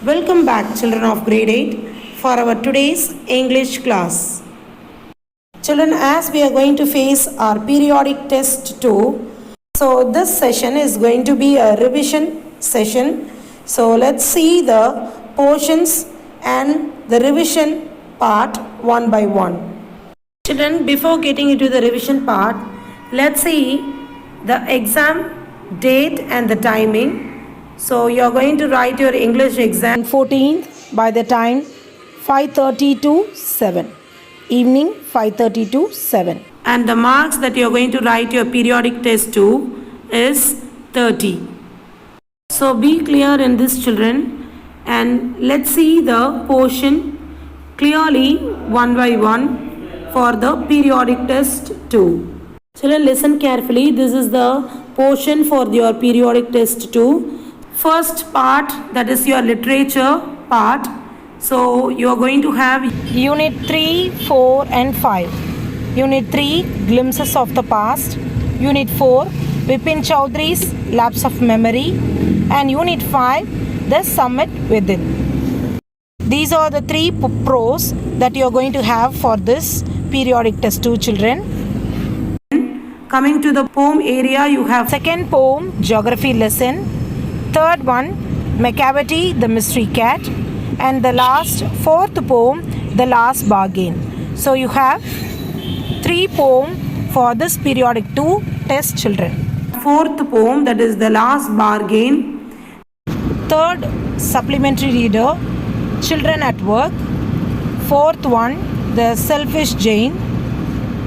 Welcome back, children of grade 8, for our today's English class. Children, as we are going to face our periodic test 2, so this session is going to be a revision session. So let's see the portions and the revision part one by one. Children, before getting into the revision part, let's see the exam date and the timing. So you are going to write your English exam 14th by the time 5:30 to 7. Evening 5:30 to 7. And the marks that you are going to write your periodic test to is 30. So be clear in this, children, and let's see the portion clearly one by one for the periodic test 2. Children, listen carefully. This is the portion for your periodic test 2. First part, that is your literature part. So you are going to have Unit 3, 4 and 5. Unit 3, Glimpses of the Past. Unit 4, Vipin Chowdhury's Lapse of Memory. And Unit 5, The Summit Within. These are the three prose that you are going to have for this periodic test 2, children. Coming to the poem area, you have second poem, Geography lesson. Third one, Macavity, the Mystery Cat. And the last, fourth poem, The Last Bargain. So you have three poems for this periodic 2 test, children. Fourth poem, that is The Last Bargain. Third, supplementary reader, Children at Work. Fourth one, The Selfish Jane.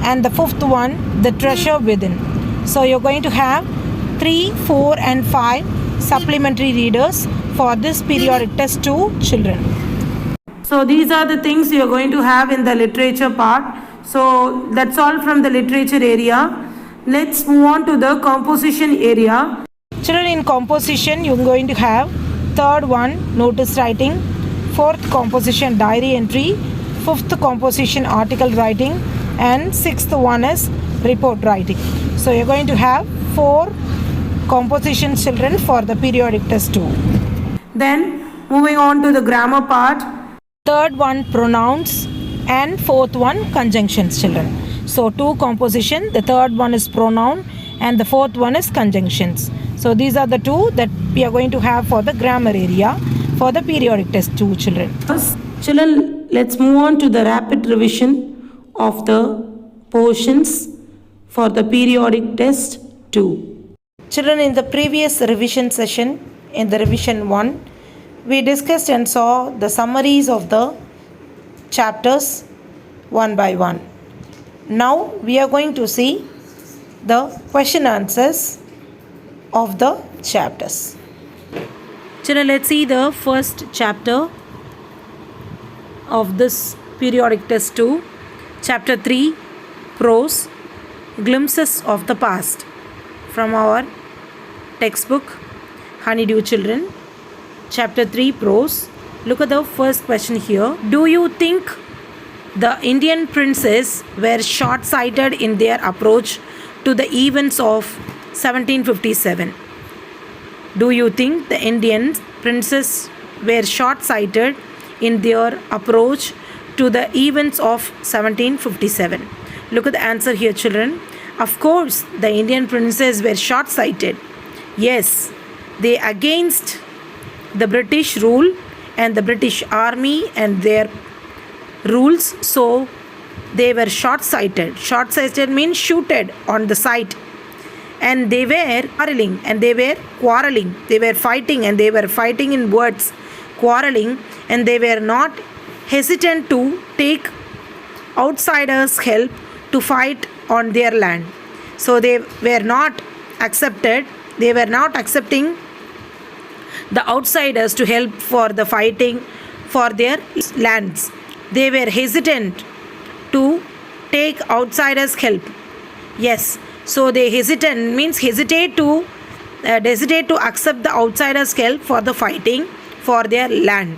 And the fifth one, The Treasure Within. So you're going to have 3, 4 and 5 supplementary readers for this periodic test 2, children. So these are the things you are going to have in the literature part. So that's all from the literature area. Let's move on to the composition area. Children, in composition you are going to have third one, notice writing. Fourth composition, diary entry. Fifth composition, article writing. And sixth one is report writing. So you're going to have 4 composition, children, for the periodic test 2. Then moving on to the grammar part. Third one, pronouns, and fourth one, conjunctions, children. So 2 composition, the third one is pronoun and the fourth one is conjunctions. So these are the 2 that we are going to have for the grammar area for the periodic test 2, children. First, children, let's move on to the rapid revision of the portions for the periodic test 2. Children, in the previous revision session, in the revision 1, we discussed and saw the summaries of the chapters one by one. Now we are going to see the question answers of the chapters. Children, let's see the first chapter of this periodic test 2. Chapter 3, Prose, Glimpses of the Past, from our textbook Honeydew, children. Chapter 3, Prose. Look at the first question here. Do you think the Indian princes were short-sighted in their approach to the events of 1757? Do you think the Indian princes were short-sighted in their approach to the events of 1757? Look at the answer here, children. Of course, the Indian princes were short-sighted. Yes, they against the British rule and the British army and their rules. So they were short-sighted. Short-sighted means shooted on the sight. And they were quarreling and they were quarreling. They were fighting and they were fighting in words, quarreling, and they were not hesitant to take outsiders' help to fight on their land. So they were not accepted. They were not accepting the outsiders to help for the fighting for their lands. They were hesitant to take outsiders' help. Yes, so they hesitate to accept the outsiders' help for the fighting for their land.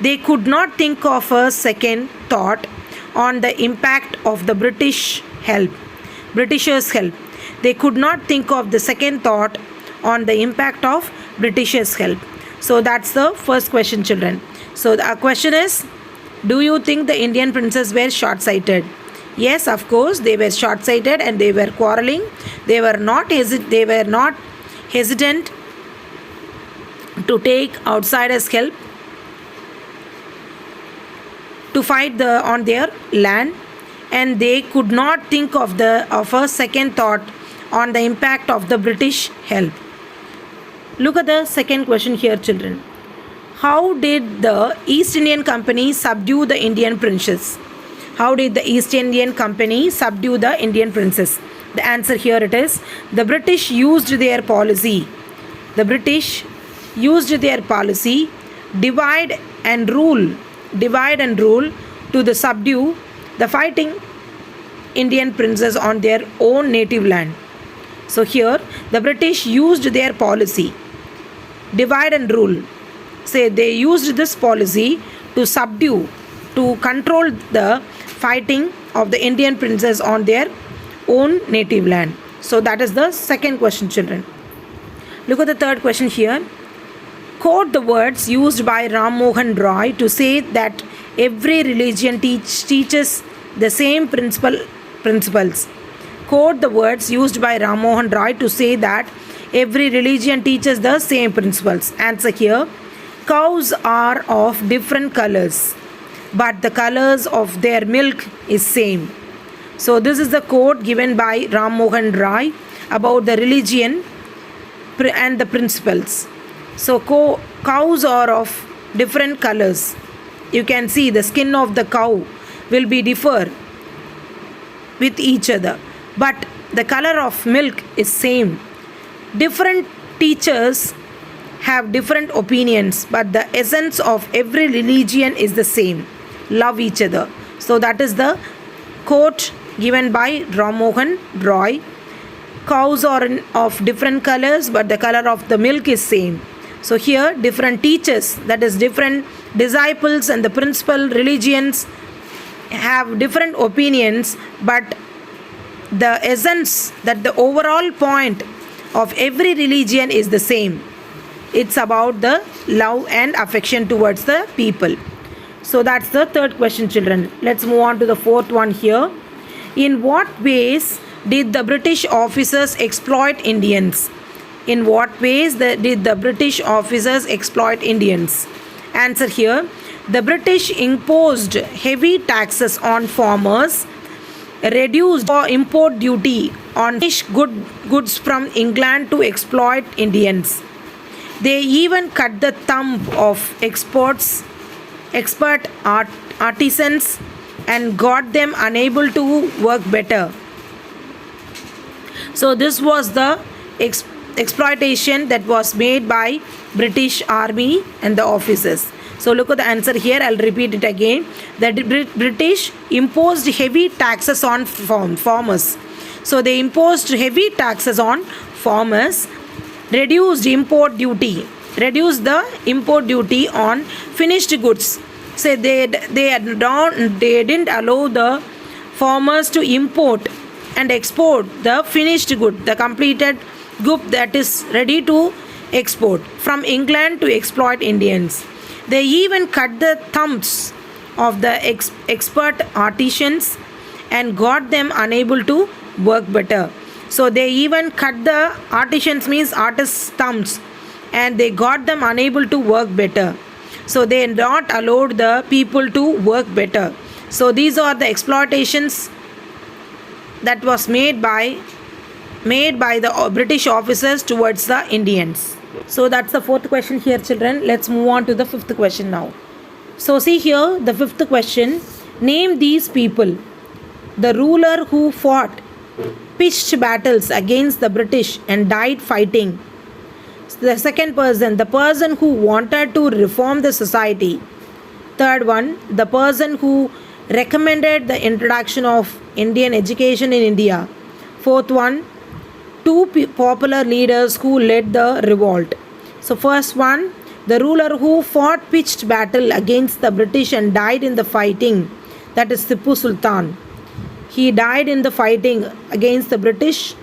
They could not think of a second thought on the impact of the Britishers' help. They could not think of the second thought on the impact of Britishers' help. So that's the first question, children. So the question is, do you think the Indian princes were short-sighted? Yes, of course, they were short-sighted and they were quarreling. They were not hesitant to take outsiders' help to fight on their land, and they could not think of a second thought on the impact of the British help. Look at the second question here, children. How did the East Indian Company subdue the Indian princes? How did the East Indian Company subdue the Indian princes? The answer here it is, the British used their policy. The British used their policy, divide and rule to subdue the fighting Indian princes on their own native land. So here the British used their policy, divide and rule. Say they used this policy to subdue, to control the fighting of the Indian princes on their own native land. So that is the second question, children. Look at the third question here. Quote the words used by Ram Mohan Roy to say that every religion teaches the same principles. Quote the words used by Ram Mohan Roy to say that every religion teaches the same principles. Answer here, cows are of different colors, but the colors of their milk is same. So this is the quote given by Ram Mohan Roy about the religion and the principles. So cows are of different colors. You can see the skin of the cow will be differ with each other, but the color of milk is same. Different teachers have different opinions, but the essence of every religion is the same. Love each other. So that is the quote given by Ram Mohan Roy. Cows are of different colors, but the color of the milk is same. So here different teachers, that is different disciples and the principal religions have different opinions, but the essence, that the overall point of every religion is the same. It's about the love and affection towards the people. So that's the third question, children. Let's move on to the fourth one here. In what ways did the British officers exploit Indians? In what ways did the British officers exploit Indians? Answer here, the British imposed heavy taxes on farmers, reduced import duty on fish goods from England to exploit Indians. They even cut the thumb of expert artisans and got them unable to work better. So this was the exploitation that was made by British Army and the officers. So look at the answer here. I'll repeat it again. The British imposed heavy taxes on farmers. So they imposed heavy taxes on farmers, reduced the import duty on finished goods. So they didn't allow the farmers to import and export the finished good, the completed good that is ready to export from England to exploit Indians. They even cut the thumbs of the expert artisans and got them unable to work better. So they even cut the artisans, means artists' thumbs, and they got them unable to work better. So they not allowed the people to work better. So these are the exploitations that was made by the British officers towards the Indians. So that's the fourth question here, children. Let's move on to the fifth question now. So see here, the fifth question. Name these people. The ruler who fought pitched battles against the British and died fighting. The second person, the person who wanted to reform the society. Third one, the person who recommended the introduction of Indian education in India. Fourth one, two popular leaders who led the revolt. So first one, the ruler who fought pitched battle against the British and died in the fighting, that is Tipu Sultan. He died in the fighting against the British,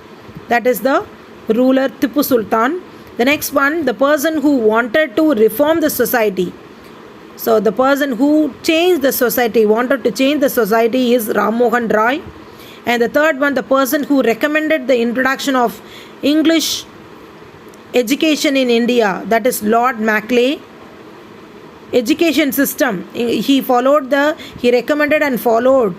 that is the ruler Tipu Sultan. The next one, the person who wanted to reform the society. So the person who changed the society, wanted to change the society, is Ram Mohan Roy. And the third one, the person who recommended the introduction of English education in India, that is Lord Macaulay. Education system, he recommended and followed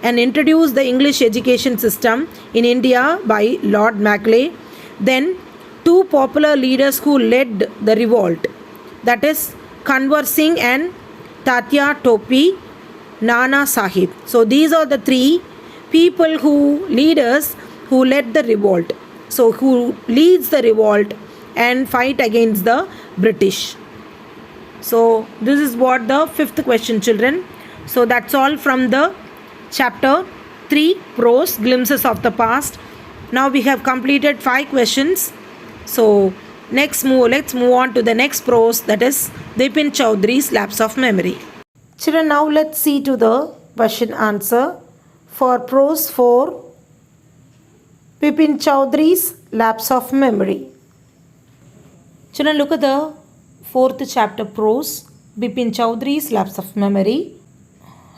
and introduced the English education system in India by Lord Macaulay. Then two popular leaders who led the revolt, that is Kanwar Singh and Tatya Topi Nana Sahib. So these are the three leaders who led the revolt. So who leads the revolt and fight against the British. So this is what the fifth question, children. So that's all from the chapter 3, Prose, Glimpses of the Past. Now we have completed 5 questions. So let's move on to the next prose, that is Bipin Chowdhury's Lapse of Memory. Children, now let's see to the question answer for prose 4, Bipin Chowdhury's Lapse of Memory. Children, look at the 4th chapter, Prose, Bipin Chowdhury's Lapse of Memory.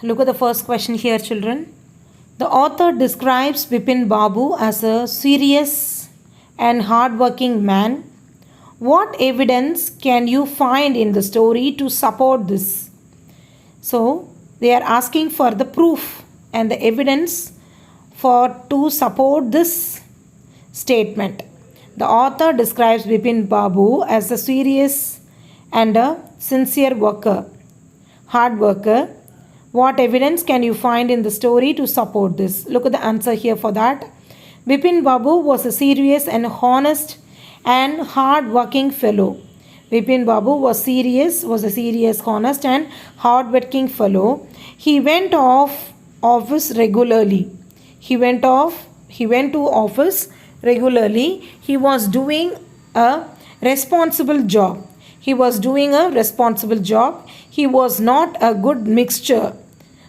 Look at the first question here, children. The author describes Bipin Babu as a serious and hard-working man. What evidence can you find in the story to support this? So, they are asking for the proof and the evidence to support this statement. The author describes Bipin Babu as a serious and a sincere worker, hard worker. What evidence can you find in the story to support this? Look at the answer here for that. Bipin Babu was a serious and honest and hard-working fellow. Bipin Babu was a serious, honest and hard-working fellow. He went to office regularly. He was doing a responsible job. He was not a good mixture.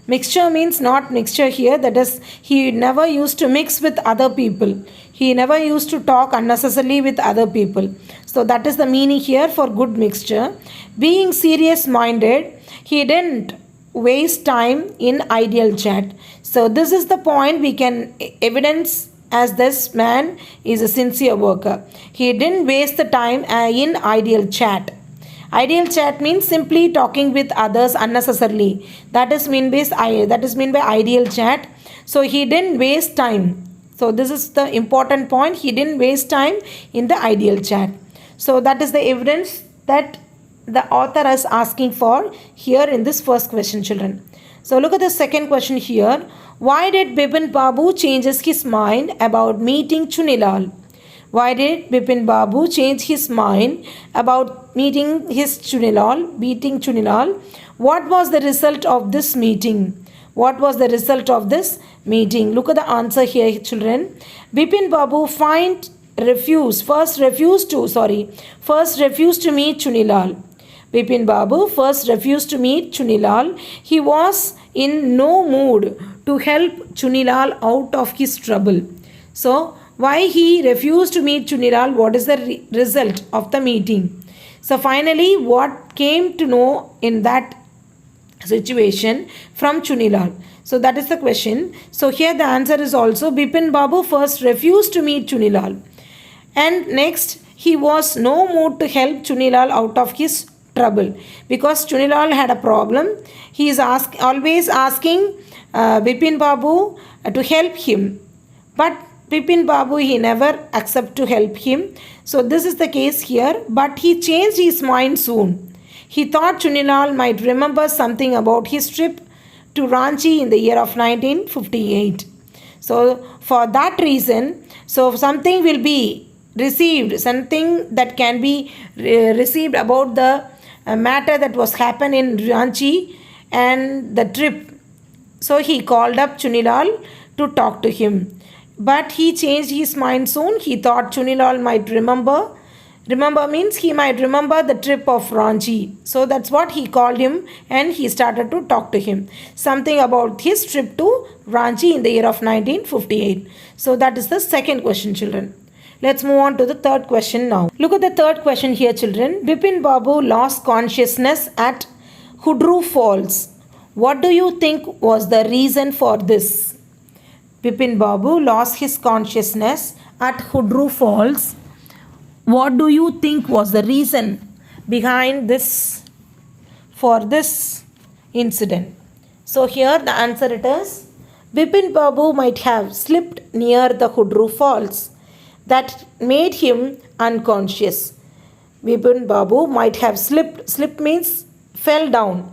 Mixture means not mixture here. That is, he never used to mix with other people. He never used to talk unnecessarily with other people. So that is the meaning here for good mixture. Being serious-minded, he didn't waste time in idle chat. So this is the point we can evidence as this man is a sincere worker. He didn't waste the time in idle chat. Ideal chat means simply talking with others unnecessarily. That is mean by ideal chat. So he didn't waste time. So this is the important point. He didn't waste time in the ideal chat. So that is the evidence that the author is asking for here in this first question, children. So look at the second question here. Why did Bipin Babu changes his mind about meeting Chunilal? Why did Bipin Babu change his mind about meeting Chunilal? What was the result of this meeting? Look at the answer here, children. Bipin Babu first refused to meet Chunilal. Bipin Babu first refused to meet Chunilal. He was in no mood to help Chunilal out of his trouble. So, why he refused to meet Chunilal? What is the result of the meeting? So finally, what came to know in that situation from Chunilal? So that is the question. So here the answer is also Bipin Babu first refused to meet Chunilal. And next, he was no mood to help Chunilal out of his trouble. Because Chunilal had a problem. He is always asking Bipin Babu to help him. But Bipin Babu, he never accepted to help him. So this is the case here. But he changed his mind soon. He thought Chunilal might remember something about his trip to Ranchi in the year of 1958. So for that reason, so something will be received, something that can be received about the matter that was happened in Ranchi and the trip. So he called up Chunilal to talk to him. But he changed his mind soon. He thought Chunilal might remember. Remember means he might remember the trip of Ranchi. So that's what he called him and he started to talk to him. Something about his trip to Ranchi in the year of 1958. So that is the second question, children. Let's move on to the third question now. Look at the third question here, children. Bipin Babu lost consciousness at Hudru Falls. What do you think was the reason for this? Bipin Babu lost his consciousness at Hudru Falls. What do you think was the reason behind this for this incident? So here the answer it is Bipin Babu might have slipped near the Hudru Falls. That made him unconscious. Bipin Babu might have slipped means fell down,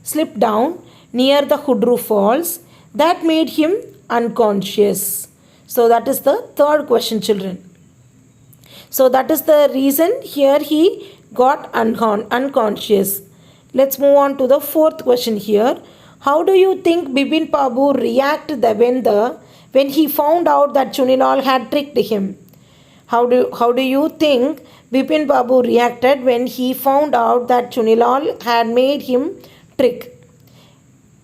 slipped down near the Hudru Falls. That made him unconscious. So that is the third question, children. So that is the reason here he got unconscious. Let's move on to the fourth question here. How do you think Bipin Babu reacted when he found out that Chunilal had tricked him? How do you think Bipin Babu reacted when he found out that Chunilal had made him trick?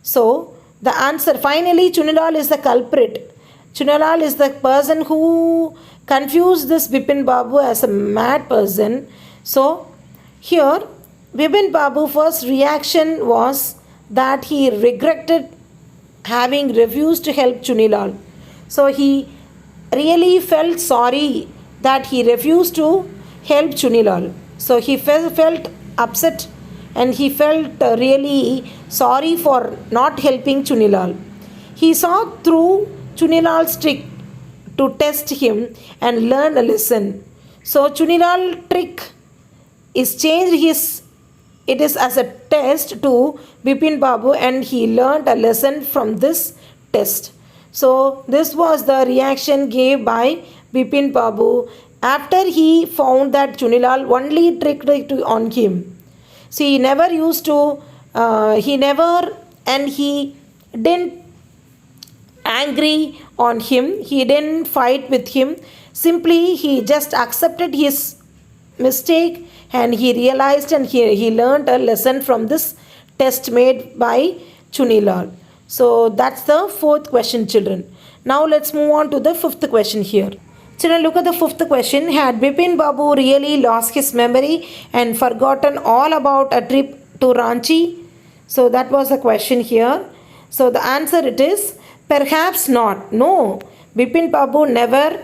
So the answer, finally, Chunilal is the culprit. Chunilal is the person who confused this Bipin Babu as a mad person. So here Bipin Babu's first reaction was that he regretted having refused to help Chunilal. So he really felt sorry that he refused to help Chunilal. So he felt upset and he felt really sorry for not helping Chunilal. He saw through Chunilal's trick to test him and learn a lesson. So Chunilal trick is changed it is as a test to Bipin Babu and he learned a lesson from this test. So this was the reaction gave by Bipin Babu after he found that Chunilal only tricked on him. See, he didn't angry on him. He didn't fight with him. Simply, he just accepted his mistake and he realized and he learned a lesson from this test made by Chunilal. So that's the fourth question, children. Now let's move on to the fifth question here. Children, look at the fifth question. Had Bipin Babu really lost his memory and forgotten all about a trip to Ranchi? So that was the question here. So the answer it is perhaps not. No, Bipin Babu never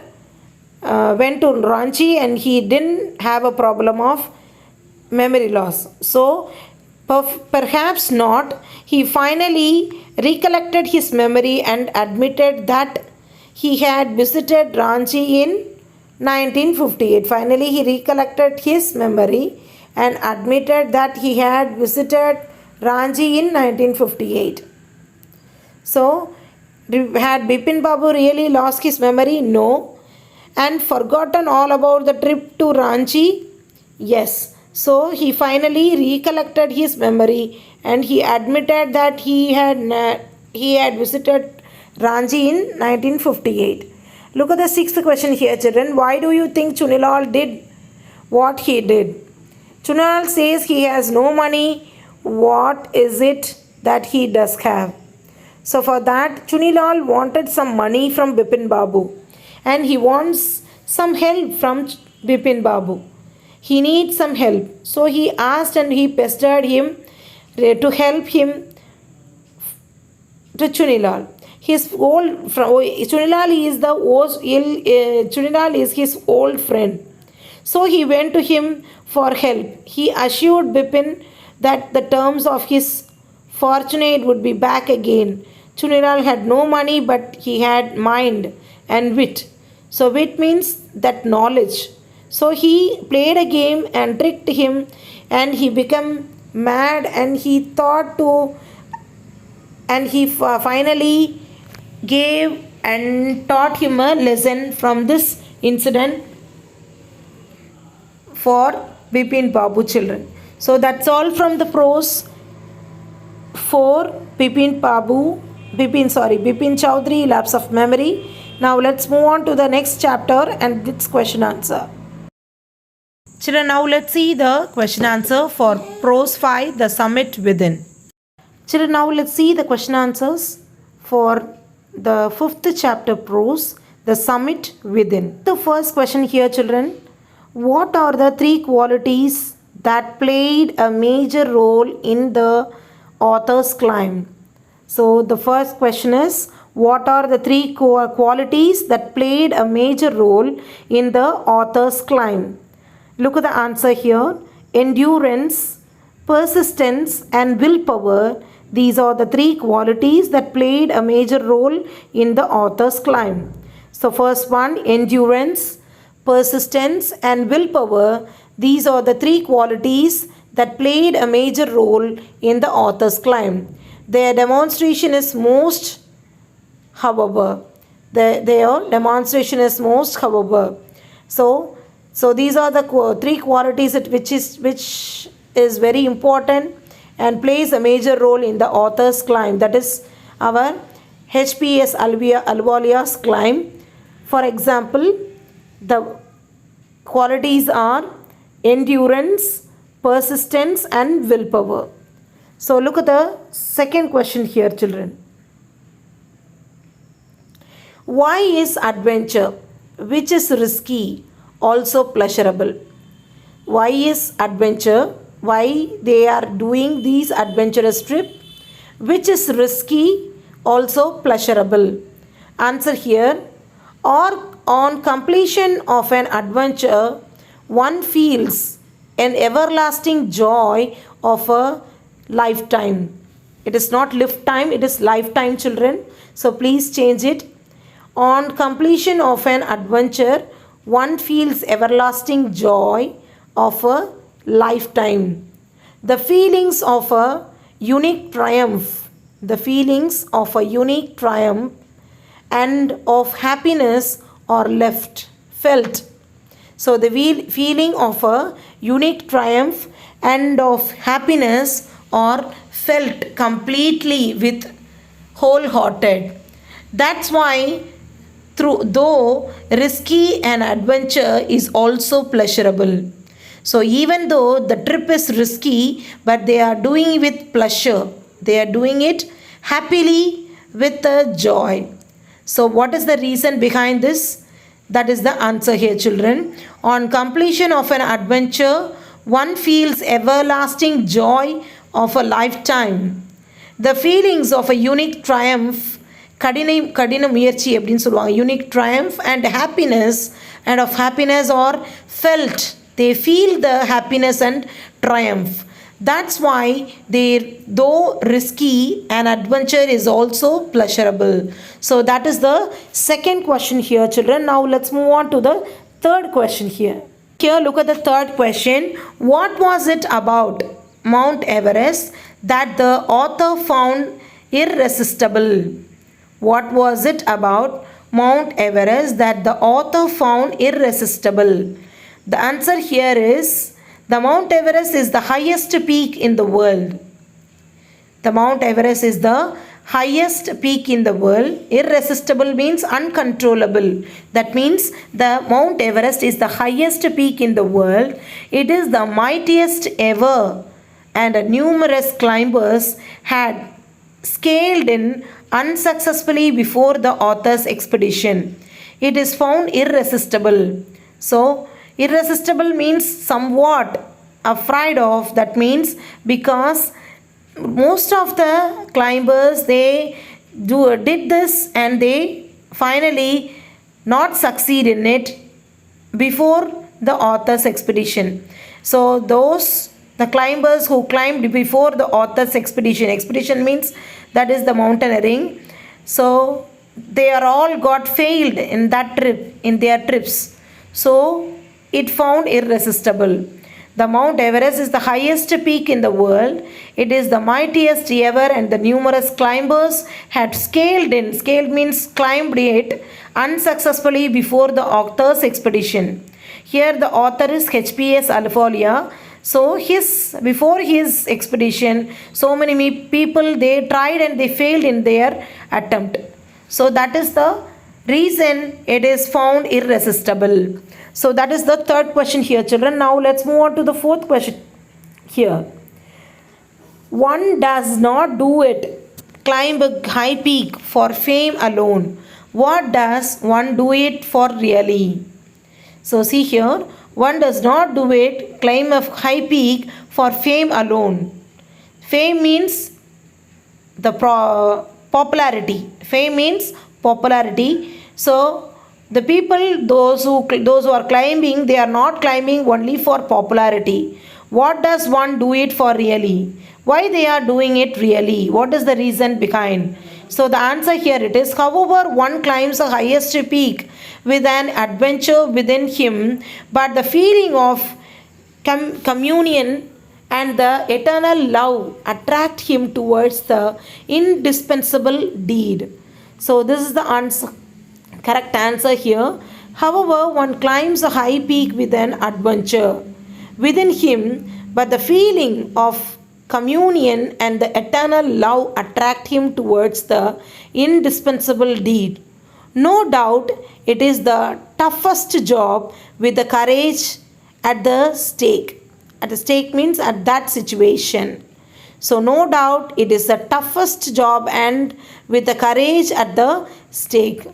went to Ranchi and he didn't have a problem of memory loss. So perhaps not. He finally recollected his memory and admitted that he had visited Ranchi in 1958. Finally, he recollected his memory and admitted that he had visited Ranchi in 1958. So, had Bipin Babu really lost his memory? No. And forgotten all about the trip to Ranchi? Yes. So, he finally recollected his memory and he admitted that he had visited Ranchi in 1958. Look at the sixth question here, children. Why do you think Chunilal did what he did? Chunilal says he has no money. What is it that he does have? So for that, Chunilal wanted some money from Bipin Babu and he wants some help from Bipin Babu. He needs some help. So he asked and he pestered him to help him to Chunilal. Chunilal is his old friend. So he went to him for help. He assured Bipin that the terms of his fortune would be back again. Chunilal had no money, but he had mind and wit. So wit means that knowledge. So he played a game and tricked him and he became mad and he finally gave and taught him a lesson from this incident for Bipin Babu, children. So that's all from the prose for Bipin Chowdhury, Lapse of Memory. Now let's move on to the next chapter and its question answer. Children, now let's see the question answer for prose 5, the summit within. Children, now let's see the question answers for the 5th chapter prose, the summit within. The first question here, children. What are the three qualities that played a major role in the author's climb? So the first question is, what are the three qualities that played a major role in the author's climb? Look at the answer here. Endurance, persistence, and willpower. These are the three qualities that played a major role in the author's climb. So first one, endurance, persistence, and willpower. These are the three qualities that played a major role in the author's climb. Their demonstration is most, however. So these are the three qualities which is very important and plays a major role in the author's climb. That is our HPS Alvalia's climb. For example, the qualities are endurance, persistence, and willpower. So look at the second question here, children. Why is adventure, which is risky, also pleasurable? Why is adventure, why they are doing these adventurous trip, which is risky, also pleasurable? Answer here. Or on completion of an adventure, one feels an everlasting joy of a lifetime. It is not lifetime, it is lifetime, children. So please change it. On completion of an adventure, one feels everlasting joy of a lifetime. The feelings of a unique triumph, and of happiness are felt. So the feeling of a unique triumph and of happiness are felt completely with wholehearted. That's why though risky, an adventure is also pleasurable. So even though the trip is risky, but they are doing it with pleasure. They are doing it happily with a joy. So what is the reason behind this? That is the answer here, children. On completion of an adventure, one feels everlasting joy of a lifetime. The feelings of a unique triumph, கடின முயற்சி அப்படின்னு சொல்லுவாங்க, unique triumph and of happiness are felt. They feel the happiness and triumph. That's why though risky, an adventure is also pleasurable. So that is the second question here, children. Now let's move on to the third question here. Here, look at the third question. What was it about Mount Everest that the author found irresistible? What was it about Mount Everest that the author found irresistible? The answer here is, the Mount Everest is the highest peak in the world. The Mount Everest is the highest peak in the world. Irresistible means uncontrollable. That means the Mount Everest is the highest peak in the world. It is the mightiest ever, and numerous climbers had scaled in unsuccessfully before the author's expedition. It is found irresistible. So irresistible means somewhat afraid of. That means because most of the climbers, they did this and they finally not succeed in it before the author's expedition. So the climbers who climbed before the author's expedition means that is the mountaineering. So they are all got failed in that trip, in their trips. So it found irresistible. The Mount Everest is the highest peak in the world. It is the mightiest ever, and the numerous climbers had scaled means climbed it unsuccessfully before the author's expedition. Here the author is HPS Alvalia. So before his expedition, so many people, they tried and they failed in their attempt. So that is the reason it is found irresistible. So that is the third question here, children. Now let's move on to the fourth question here. One does not do it, climb a high peak for fame alone, What does one do it for really? So see here, one does not do it, climb a high peak for fame alone. Fame means the popularity. Fame means popularity. So the people, those who are climbing, they are not climbing only for popularity. What does one do it for really? Why they are doing it really? What is the reason behind? So the answer here it is, however, one climbs the highest peak with an adventure within him, but the feeling of communion and the eternal love attract him towards the indispensable deed. So this is the answer, correct answer here. However, one climbs a high peak with an adventure within him, but the feeling of communion and the eternal love attract him towards the indispensable deed. No doubt it is the toughest job with the courage at the stake. At the stake means at that situation. So no doubt it is the toughest job and with the courage at the stake.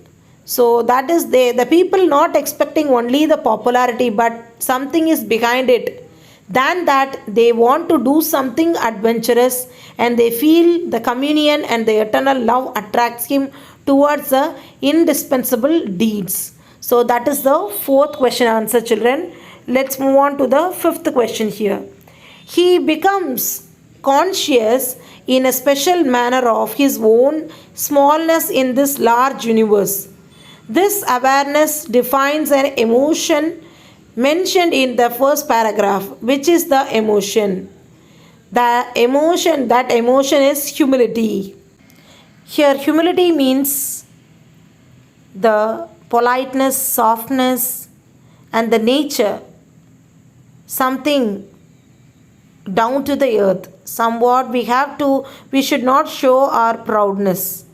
So that is the people not expecting only the popularity, but something is behind it. Than that, they want to do something adventurous and they feel the communion and the eternal love attracts him towards the indispensable deeds. So that is the fourth question answer, children. Let's move on to the fifth question here. He becomes conscious in a special manner of his own smallness in this large universe. This awareness defines an emotion mentioned in the first paragraph. Which is the emotion? That emotion is humility. Here, humility means the politeness, softness, and the nature, something down to the earth. Somewhat we should not show our proudness.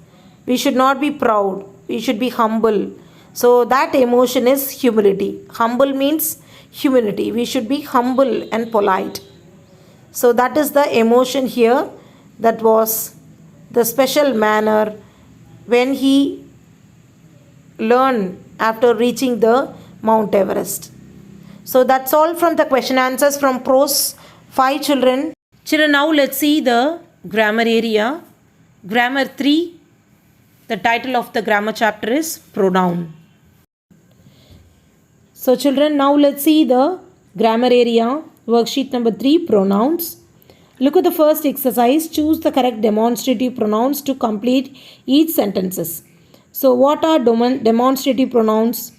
We should not be proud. We should be humble. So that emotion is humility. Humble means humility. We should be humble and polite. So that is the emotion here. That was the special manner when he learned after reaching the Mount Everest. So that's all from the question answers from Prose 5, children. Children, now let's see the grammar area. Grammar 3. The title of the grammar chapter is Pronoun. So children, now let's see the grammar area. Worksheet number 3, Pronouns. Look at the first exercise. Choose the correct demonstrative pronouns to complete each sentences. So what are demonstrative pronouns?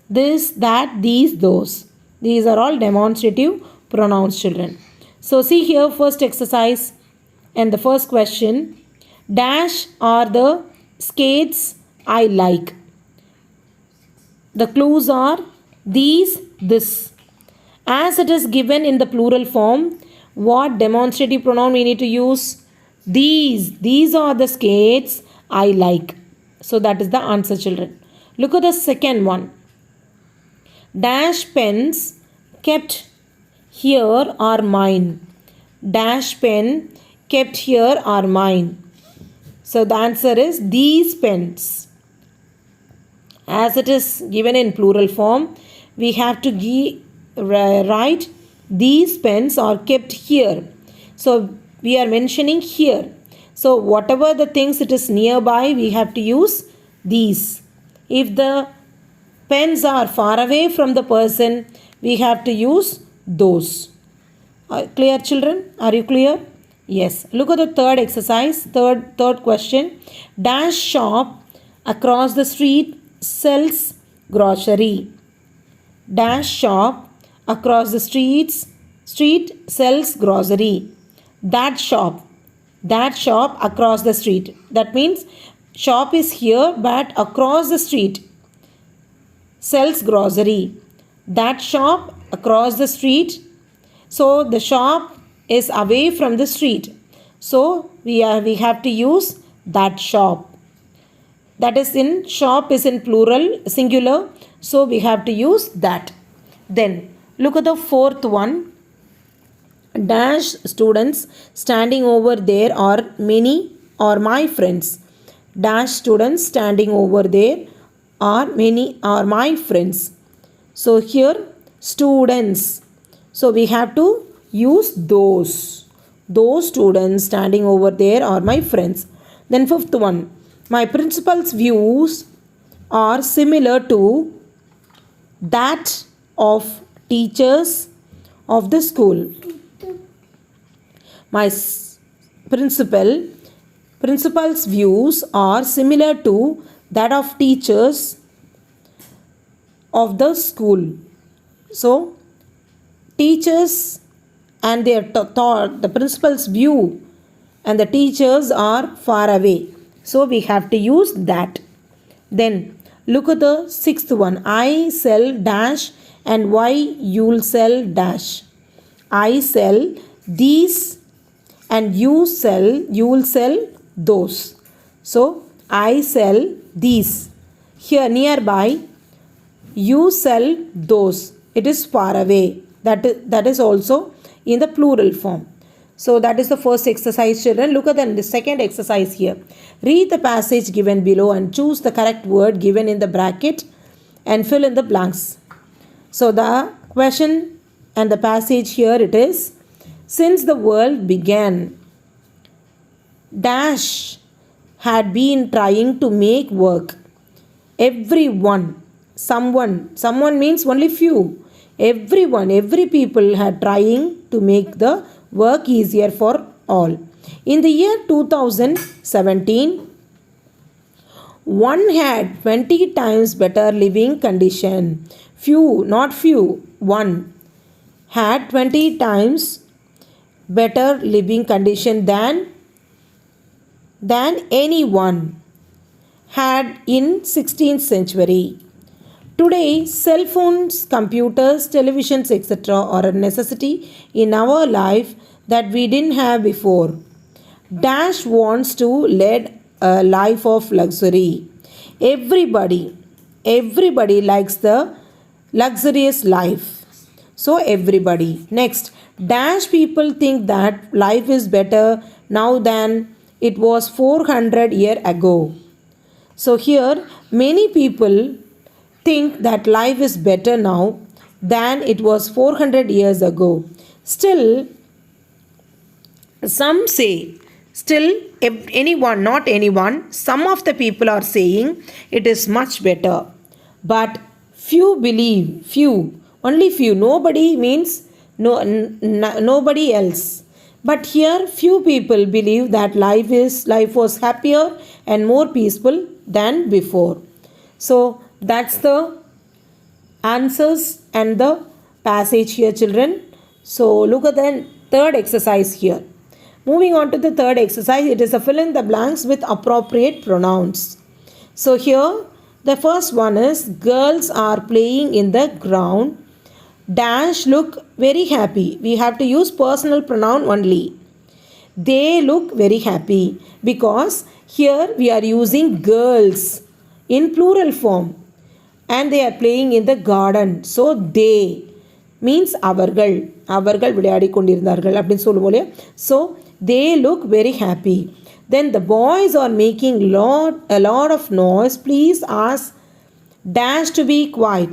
This, that, these, those. These are all demonstrative pronouns, children. So see here, first exercise and the first question. Dash are the skates I like. The clues are these, this. As it is given in the plural form, what demonstrative pronoun we need to use? These. These are the skates I like. So that is the answer, children. Look at the second one. Dash pens kept here are mine. Dash pen kept here are mine. So the answer is these pens. As it is given in plural form, we have to write these pens are kept here. So we are mentioning here. So whatever the things it is nearby, we have to use these. If the pens are far away from the person, we have to use those. Clear, children? Are you clear? Yes. Look at the third exercise, third question. Dash shop across the street sells grocery. Dash shop across the street sells grocery. That shop across the street. That means shop is here but across the street sells grocery. That shop across the street. So the shop is away from the street. So we have to use that shop. That is in shop is in plural, singular. So we have to use that. Then look at the fourth one. Dash students standing over there are many or my friends. dash students standing over there are my friends. So here students. So we have to use those. Those students standing over there are my friends. Then fifth one. My principal's views are similar to that of teachers of the school. My principal's views are similar to that of teachers of the school. So teachers and their thought, the principal's view and the teachers are far away. So we have to use that. Then look at the sixth one. I sell dash and why you'll sell dash. I sell these and you'll sell those. So I sell these. Here nearby, you sell those. It is far away. That is also in the plural form. So that is the first exercise, children. Look at the second exercise here. Read the passage given below and choose the correct word given in the bracket and fill in the blanks. So the question and the passage here it is, since the world began, dash had been trying to make work. Everyone, someone means only few. Every people had trying to make the work easier for all. In the year 2017, one had 20 times better living condition. Few, not few, one had 20 times better living condition than anyone had in 16th century. Today, cell phones, computers, televisions, etc. are a necessity in our life that we didn't have before. Dash wants to lead a life of luxury. Everybody likes the luxurious life. So everybody. Next, dash people think that life is better now than it was 400 years ago. So here, many people think that life is better now than it was 400 years ago. Still, some say, if anyone, not anyone, some of the people are saying it is much better. But few believe, only few. Nobody means nobody else. But here few people believe that life was happier and more peaceful than before. So that's the answers and the passage here, children. So look at the third exercise here. Moving on to the third exercise, it is a fill in the blanks with appropriate pronouns. So here the first one is girls are playing in the ground. Dash look very happy. We have to use personal pronoun only. They look very happy because here we are using girls in plural form and they are playing in the garden. So they means அவர்கள் விளையாடிக் கொண்டிருந்தார்கள் அப்படின்னு சொல்லுவோம் இல்லையா. So they look very happy. Then the boys are making a lot of noise. Please ask dash to be quiet.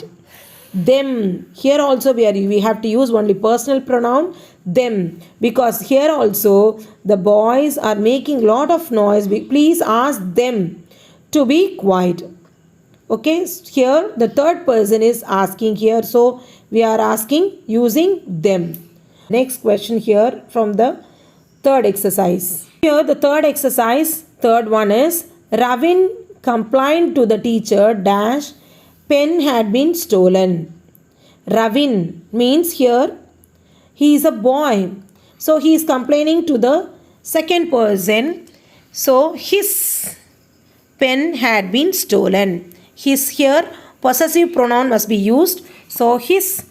Them, here also we have to use only personal pronoun them, because here also the boys are making lot of noise. Please ask them to be quiet. Okay, here the third person is asking here, so we are asking using them. Next question here from the third exercise. Here the third exercise, third one is Ravin complained to the teacher dash pen had been stolen. Ravin means here he is a boy, so he is complaining to the second person. So his pen had been stolen. His, here possessive pronoun must be used. So his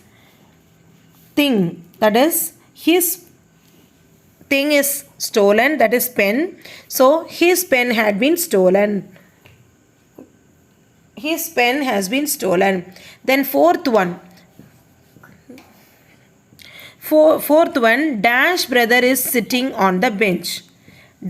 thing, that is his thing is stolen, that is pen. So his pen had been stolen. His pen has been stolen. Then fourth one, dash brother is sitting on the bench.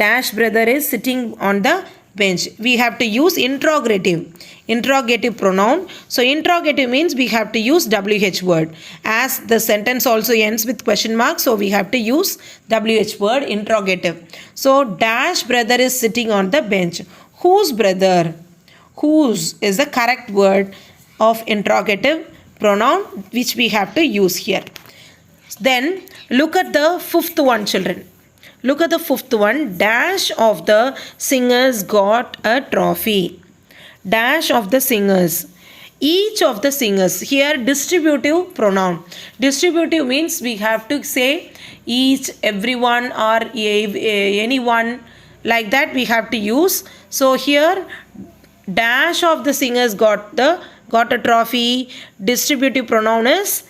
Dash brother is sitting on the bench. We have to use interrogative pronoun. So interrogative means we have to use WH word. As the sentence also ends with question mark, so we have to use WH word, interrogative. So dash brother is sitting on the bench. Whose brother? Whose is the correct word of interrogative pronoun which we have to use here. Then look at the fifth one, children. Look at the fifth one. Dash of the singers got a trophy. Dash of the singers. Each of the singers. Here distributive pronoun. Distributive means we have to say each, everyone, or anyone. Like that we have to use. So here dash of the singers got a trophy. Distributive pronoun is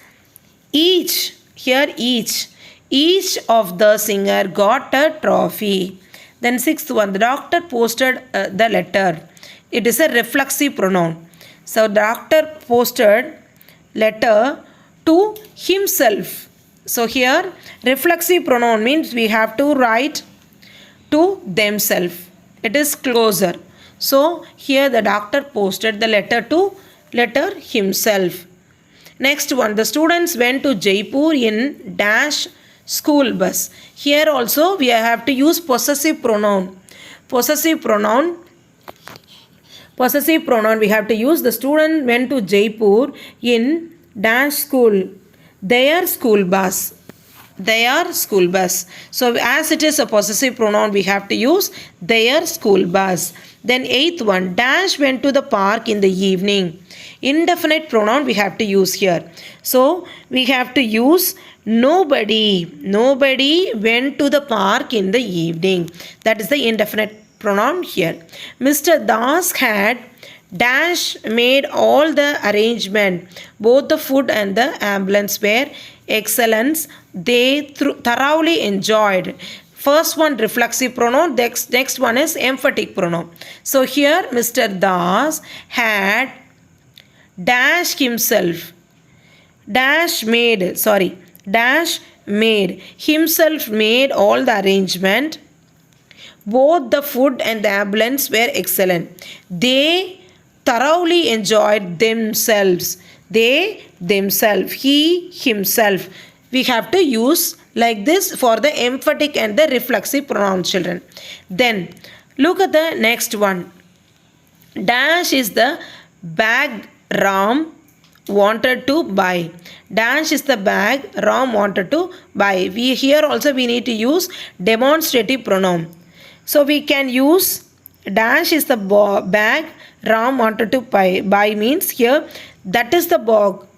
each. Here each. Each of the singer got a trophy. Then sixth one, the doctor posted the letter. It is a reflexive pronoun. So doctor posted letter to himself. So here reflexive pronoun means we have to write to themselves. It is closer. So here the doctor posted the letter himself. Next one, the students went to Jaipur in dash school bus. Here also we have to use possessive pronoun. Possessive pronoun we have to use. The student went to Jaipur in dash school. Their school bus. Their school bus. So as it is a possessive pronoun, we have to use their school bus. Then eighth one, dash went to the park in the evening. Indefinite pronoun we have to use here. So we have to use nobody. Nobody went to the park in the evening. That is the indefinite pronoun here. Mr. Das had dash made all the arrangement. Both the food and the ambulance were excellent. They thoroughly enjoyed. First one reflexive pronoun, next one is emphatic pronoun. So here Mr. Das had dash himself. Dash made himself made all the arrangement. Both the food and the ambulance were excellent. They thoroughly enjoyed themselves. They themselves. He himself. We have to use like this for the emphatic and the reflexive pronoun, children. Then look at the next one. Dash is the bag Ram wanted to buy. Dash is the bag Ram wanted to buy. Here also we need to use demonstrative pronoun. So we can use dash is the bag Ram wanted to buy means here that is the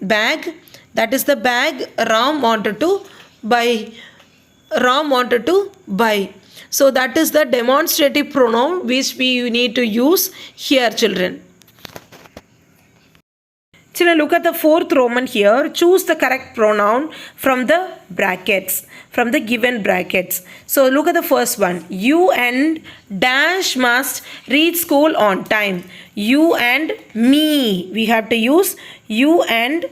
bag. That is the bag Ram wanted to buy. Ram wanted to buy. So that is the demonstrative pronoun which we need to use here, children. Children, look at the fourth Roman here. Choose the correct pronoun from the brackets, from the given brackets. So look at the first one. You and dash must reach school on time. You and me. We have to use you and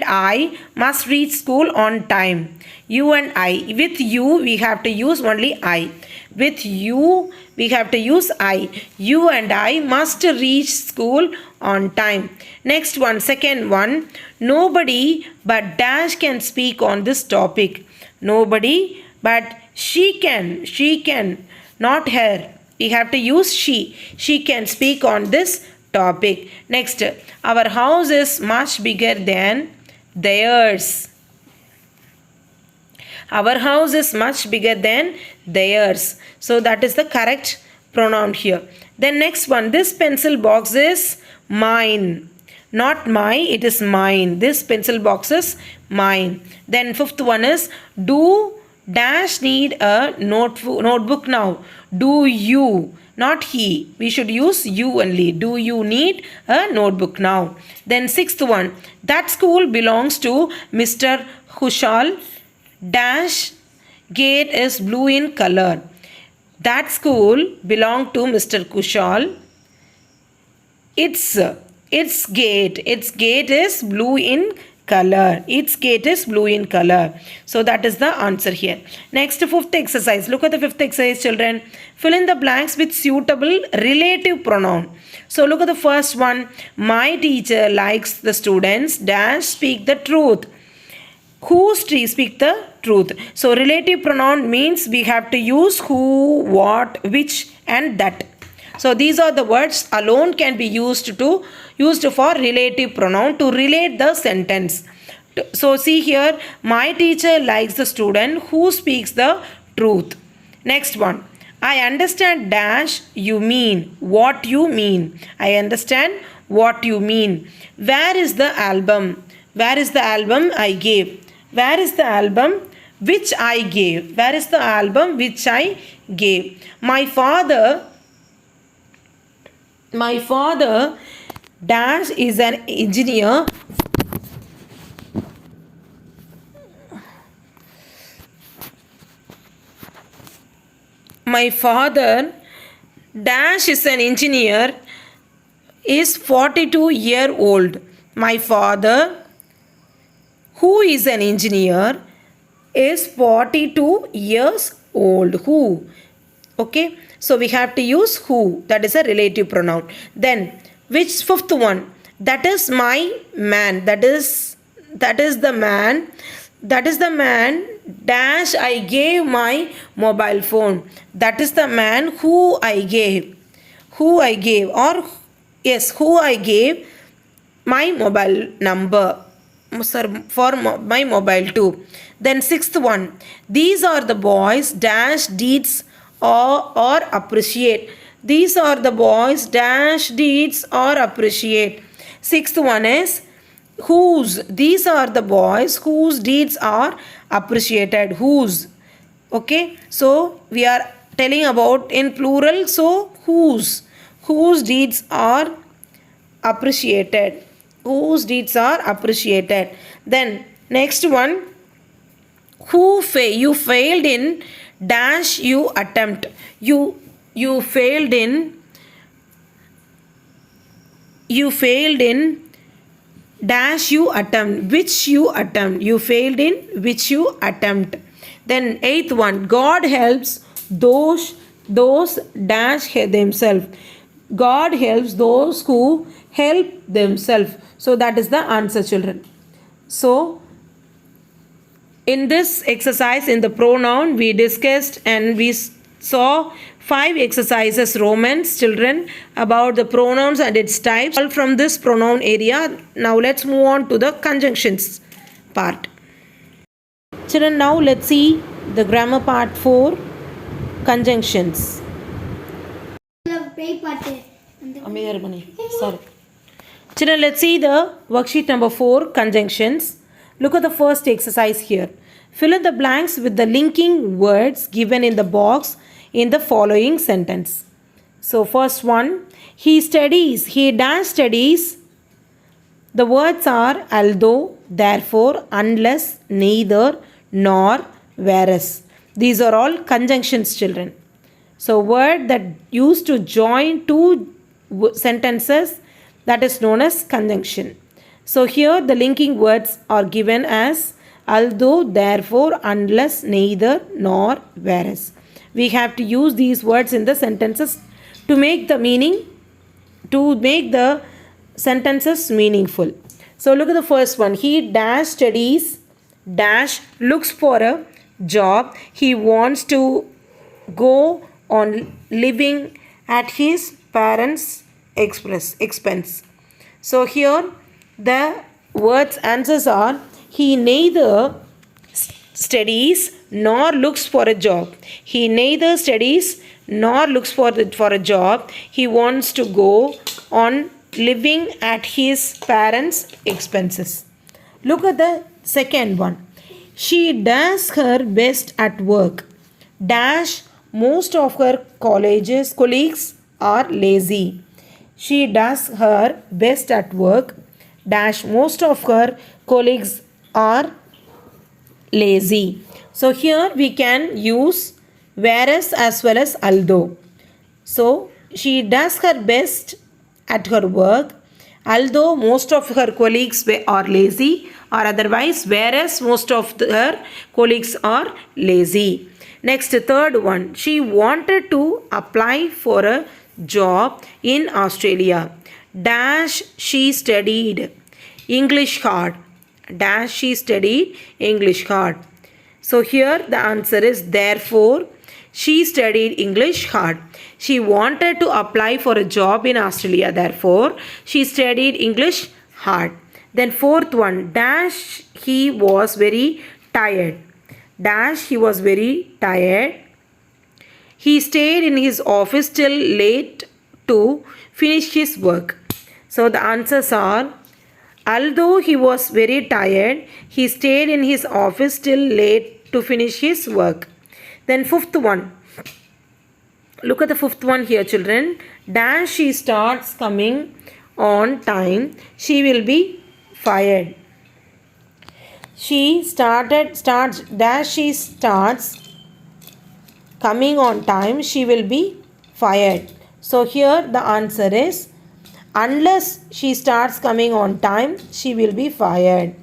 I must reach school on time. You and I. With you, we have to use only I. With you, we have to use I. You and I must reach school on time. Next one, second one. Nobody but dash can speak on this topic. Nobody but she can, not her. We have to use she. She can speak on this topic. Next, our house is much bigger than theirs. Our house is much bigger than theirs. So that is the correct pronoun here. Then next one, this pencil box is mine. Not my, it is mine. This pencil box is mine. Then fifth one is, do dash need a notebook now? Do you? Not he. We should use you only. Do you need a notebook now? Then sixth one. That school belongs to Mr. Khushal. Dash gate is blue in color. That school belonged to Mr. Khushal. Its gate is blue in color. Its gate is blue in color. So that is the answer here. Next, fifth exercise. Look at the fifth exercise, children. Fill in the blanks with suitable relative pronoun. So look at the first one. My teacher likes the students dash speak the truth. Whose tree speak the truth. So relative pronoun means we have to use who, what, which and that. So these are the words alone can be used for relative pronoun to relate the sentence. So see here, my teacher likes the student who speaks the truth. Next one. I understand dash you mean. What you mean. I understand what you mean. Where is the album? Where is the album I gave? Where is the album which I gave? Where is the album which I gave? My father dash is an engineer. My father dash is an engineer is 42-year-old. My father, who is an engineer, is 42 years old. Who? Okay. So we have to use who. That is a relative pronoun. Then which fifth one? That is my man. That is the man. That is the man dash I gave my mobile phone. That is the man who I gave. Who I gave my mobile number. For my mobile too. Then sixth one. These are the boys dash deeds or appreciate. These are the boys dash deeds or appreciate. Sixth one is whose. These are the boys whose deeds are appreciated. Whose. Okay. So we are telling about in plural. So whose deeds are appreciated. Whose deeds are appreciated. Then next one. You failed in dash you attempt. You failed in dash you attempt. Which you attempt. You failed in which you attempt. Then eighth one. God helps those dash themselves. God helps those who help themselves. So that is the answer, children. So in this exercise in the pronoun we discussed and we saw 5 exercises Romans, children, about the pronouns and its types. All from this pronoun area. Now let's move on to the conjunctions part. Children, now let's see the grammar part 4, conjunctions. Sorry. Children, let's see the worksheet number 4, conjunctions. Look at the first exercise here. Fill in the blanks with the linking words given in the box in the following sentence. So first one, he studies. He dash studies. The words are although, therefore, unless, neither, nor, whereas. These are all conjunctions, children. So word that used to join two sentences, that is known as conjunction. So here the linking words are given as although, therefore, unless, neither, nor, whereas. We have to use these words in the sentences to make the sentences meaningful. So look at the first one. He dash studies, dash looks for a job. He wants to go on living at his parents' expense. So here the words answers are he neither studies nor looks for a job. He neither studies nor looks for a job. He wants to go on living at his parents' expenses. Look at the second one. She does her best at work. Dash most of her colleagues are lazy. She does her best at work. Dash most of her colleagues are lazy. So here we can use whereas as well as although. So she does her best at her work. although most of her colleagues are lazy, or otherwise, whereas most of her colleagues are lazy. Next, third one, she wanted to apply for a job in Australia. Dash she studied English hard. Dash she studied English hard. So here the answer is therefore she studied English hard. She wanted to apply for a job in Australia. Therefore she studied English hard. Then fourth one, dash he was very tired. Dash he was very tired. He stayed in his office till late to finish his work. So the answers are, although he was very tired, he stayed in his office till late to finish his work. Then fifth one. Look at the fifth one here, children. Dash she starts coming on time, she will be fired. Dash she starts coming on time, she will be fired. So here the answer is, unless she starts coming on time, she will be fired.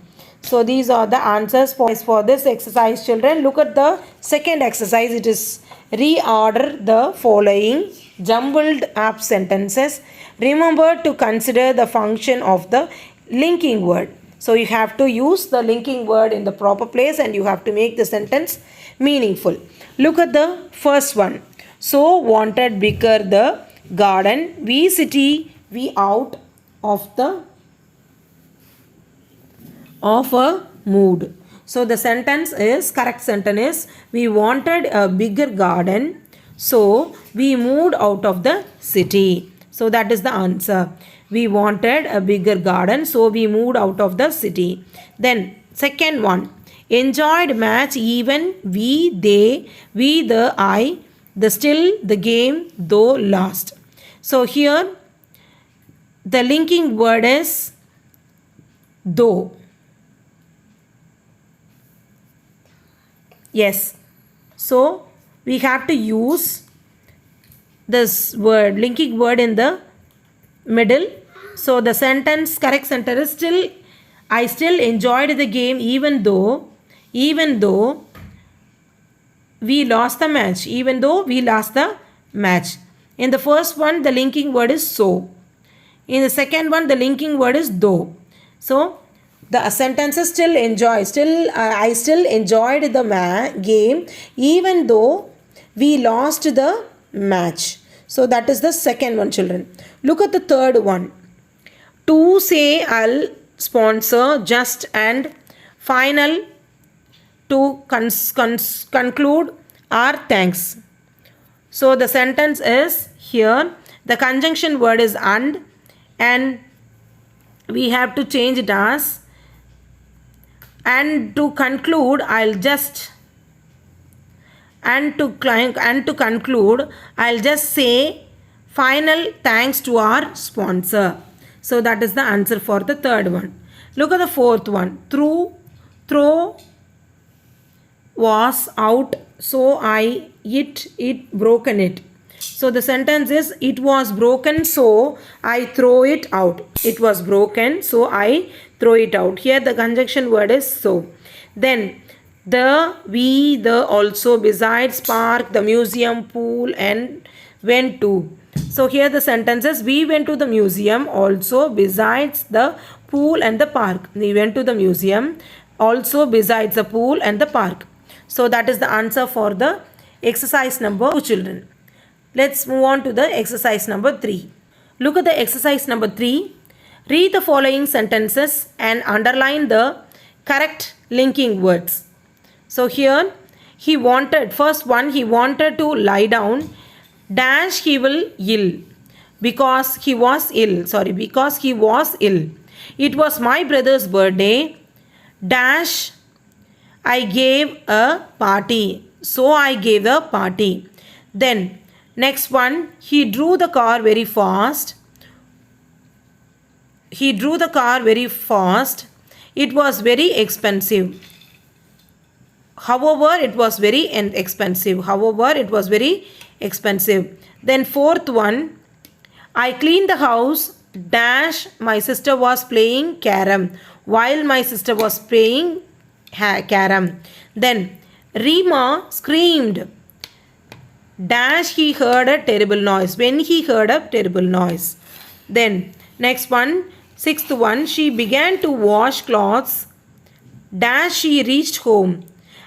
So these are the answers for this exercise, children. Look at the second exercise. It is reorder the following jumbled up sentences. Remember to consider the function of the linking word. So you have to use the linking word in the proper place and you have to make the sentence meaningful. Look at the first one. So wanted bigger the garden, we city, we out of a mood. So the sentence is, correct sentence is, we wanted a bigger garden, so we moved out of the city. So that is the answer. We wanted a bigger garden, so we moved out of the city. Then second one, enjoyed match even we, they, we, the, I, the still, the game, though lost. So here the linking word is though. Yes. So we have to use this word, linking word in the middle. So the sentence, correct sentence is I still enjoyed the game even though we lost the match. Even though we lost the match. In the first one, the linking word is so. In the second one, the linking word is though. So the sentence is still enjoy. I still enjoyed the game even though we lost the match. So that is the second one, children. Look at the third one. To say I'll sponsor just and final to conclude our thanks. So the sentence is here. The conjunction word is and we have to change it as, and to conclude I'll just say final thanks to our sponsor. So that is the answer for the third one. Look at the fourth one. Throw was out, so I broken it. So the sentence is, it was broken, so I throw it out. It was broken, so I throw it out. Here the conjunction word is so. Then the, we, the, also, besides, park, the museum, pool, and went to. So here the sentence is, we went to the museum, also, besides the pool and the park. We went to the museum, also, besides the pool and the park. So that is the answer for the exercise number 2, children. Let's move on to the exercise number 3. Look at the exercise number 3. Read the following sentences and underline the correct linking words. So here he wanted, first one, he wanted to lie down. Dash he will ill. Because he was ill. It was my brother's birthday. Dash I gave a party. So I gave a party. Then next one, he drew the car very fast. It was very expensive. However, it was very expensive. Then fourth one, I cleaned the house dash my sister was playing carom. While my sister was playing carom. Then Rima screamed. Dash he heard a terrible noise. When he heard a terrible noise. Then next one, sixth one, she began to wash clothes. Dash she reached home.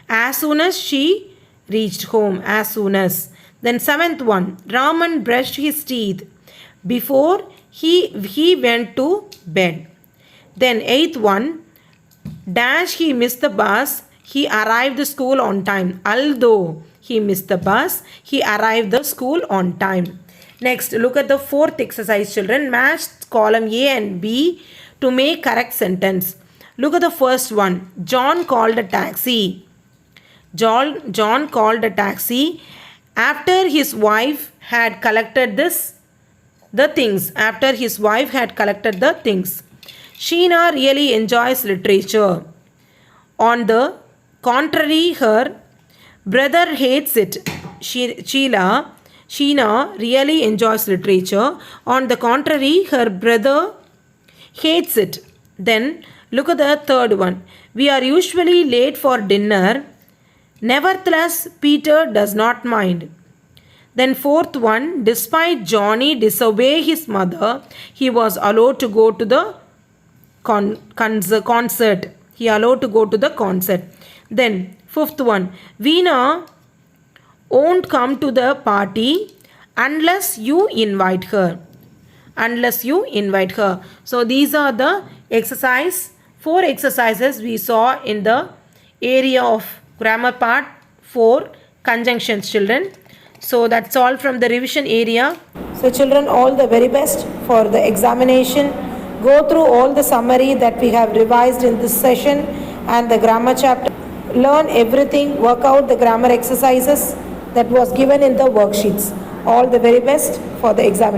As soon as she reached home. As soon as. Then seventh one, Raman brushed his teeth before he went to bed. Then eighth one, dash he missed the bus. He arrived the school on time. Although he missed the bus, he arrived the school on time. Next, look at the fourth exercise, children. Match column A and B to make correct sentence. Look at the first one. John called a taxi. John called a taxi after his wife had collected the things. After his wife had collected the things. Sheena really enjoys literature. On the contrary, her brother hates it. Sheena really enjoys literature. On the contrary, her brother hates it. Then look at the third one. We are usually late for dinner. Nevertheless, Peter does not mind. Then fourth one, despite Johnny disobey his mother, he was allowed to go to the concert. He allowed to go to the concert. Then fifth one, Veena won't come to the party unless you invite her. Unless you invite her. So these are the four exercises we saw in the area of grammar part 4, conjunctions, children. So that's all from the revision area. So children, all the very best for the examination. Go through all the summary that we have revised in this session and the grammar chapter. Learn everything, work out the grammar exercises that was given in the worksheets. All the very best for the examination.